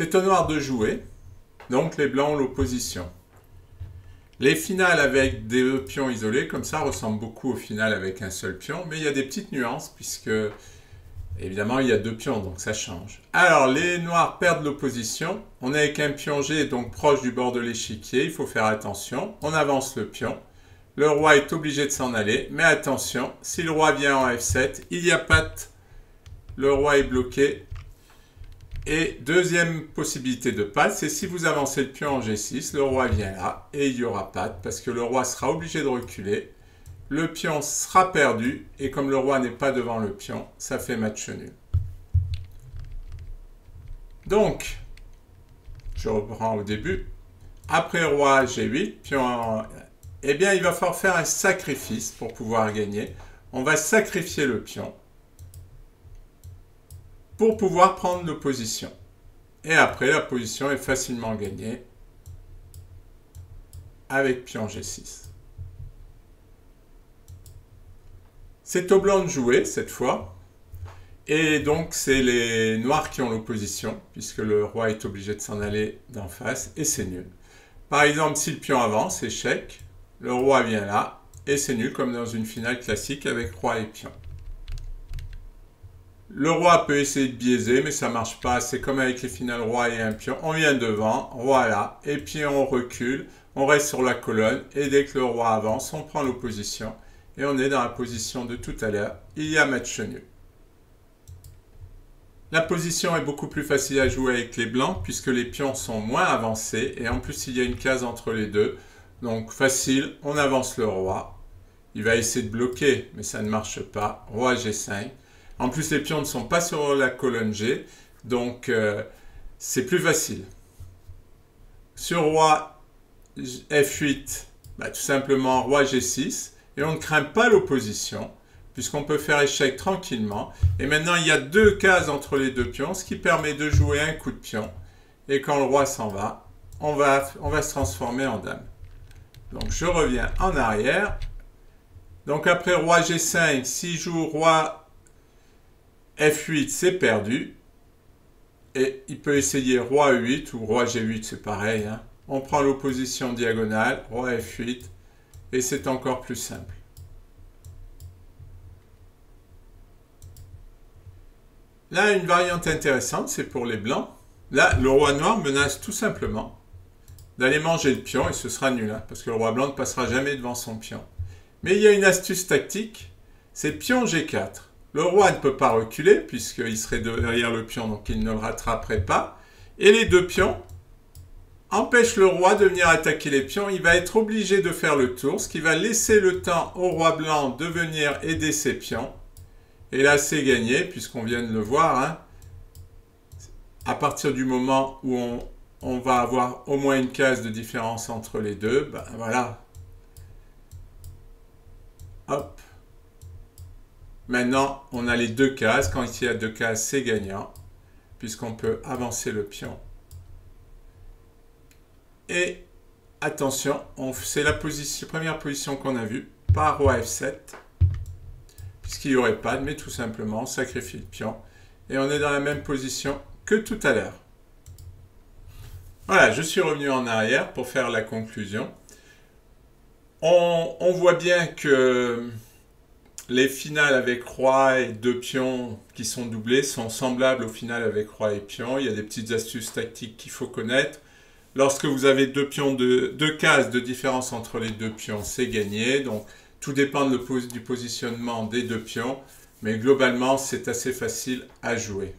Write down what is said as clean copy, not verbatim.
C'est au noir de jouer, donc les blancs ont l'opposition. Les finales avec des pions isolés, comme ça, ressemblent beaucoup aux finales avec un seul pion, mais il y a des petites nuances, puisque, évidemment, il y a deux pions, donc ça change. Alors, les noirs perdent l'opposition. On est avec un pion G, donc proche du bord de l'échiquier, il faut faire attention. On avance le pion. Le roi est obligé de s'en aller, mais attention, si le roi vient en F7, il y a patte, le roi est bloqué. Et deuxième possibilité de patte, c'est si vous avancez le pion en G6, le roi vient là, et il n'y aura patte, parce que le roi sera obligé de reculer, le pion sera perdu, et comme le roi n'est pas devant le pion, ça fait match nul. Donc, je reprends au début, après roi G8, pion... Eh bien, il va falloir faire un sacrifice pour pouvoir gagner. On va sacrifier le pion pour pouvoir prendre l'opposition. Et après, la position est facilement gagnée avec pion G6. C'est au blanc de jouer cette fois. Et donc, c'est les noirs qui ont l'opposition, puisque le roi est obligé de s'en aller d'en face, et c'est nul. Par exemple, si le pion avance, échec. Le roi vient là, et c'est nul comme dans une finale classique avec roi et pion. Le roi peut essayer de biaiser, mais ça ne marche pas. C'est comme avec les finales roi et un pion. On vient devant, roi là, et puis on recule, on reste sur la colonne, et dès que le roi avance, on prend l'opposition, et on est dans la position de tout à l'heure. Il y a match nul. La position est beaucoup plus facile à jouer avec les blancs, puisque les pions sont moins avancés, et en plus il y a une case entre les deux. Donc facile, on avance le roi. Il va essayer de bloquer, mais ça ne marche pas. Roi G5. En plus, les pions ne sont pas sur la colonne G, donc c'est plus facile. Sur roi F8, tout simplement roi G6. Et on ne craint pas l'opposition, puisqu'on peut faire échec tranquillement. Et maintenant, il y a deux cases entre les deux pions, ce qui permet de jouer un coup de pion. Et quand le roi s'en va, on va se transformer en dame. Donc, je reviens en arrière. Donc, après roi G5, si je joue roi F8, c'est perdu. Et il peut essayer roi E8 ou roi G8, c'est pareil. Hein. On prend l'opposition diagonale, roi F8, et c'est encore plus simple. Là, une variante intéressante, c'est pour les blancs. Là, le roi noir menace tout simplement d'aller manger le pion, et ce sera nul, hein, parce que le roi blanc ne passera jamais devant son pion. Mais il y a une astuce tactique, c'est pion G4. Le roi ne peut pas reculer, puisqu'il serait derrière le pion, donc il ne le rattraperait pas. Et les deux pions empêchent le roi de venir attaquer les pions. Il va être obligé de faire le tour, ce qui va laisser le temps au roi blanc de venir aider ses pions. Et là, c'est gagné, puisqu'on vient de le voir. Hein. À partir du moment où on va avoir au moins une case de différence entre les deux, voilà. Hop. Maintenant, on a les deux cases. Quand il y a deux cases, c'est gagnant, puisqu'on peut avancer le pion. Et attention, c'est la première position qu'on a vue, par roi F7, puisqu'il n'y aurait pas, mais tout simplement, on sacrifie le pion. Et on est dans la même position que tout à l'heure. Voilà, je suis revenu en arrière pour faire la conclusion. On voit bien que les finales avec roi et deux pions qui sont doublés sont semblables aux finales avec roi et pion. Il y a des petites astuces tactiques qu'il faut connaître. Lorsque vous avez deux cases de différence entre les deux pions, c'est gagné. Donc, tout dépend du positionnement des deux pions. Mais globalement, c'est assez facile à jouer.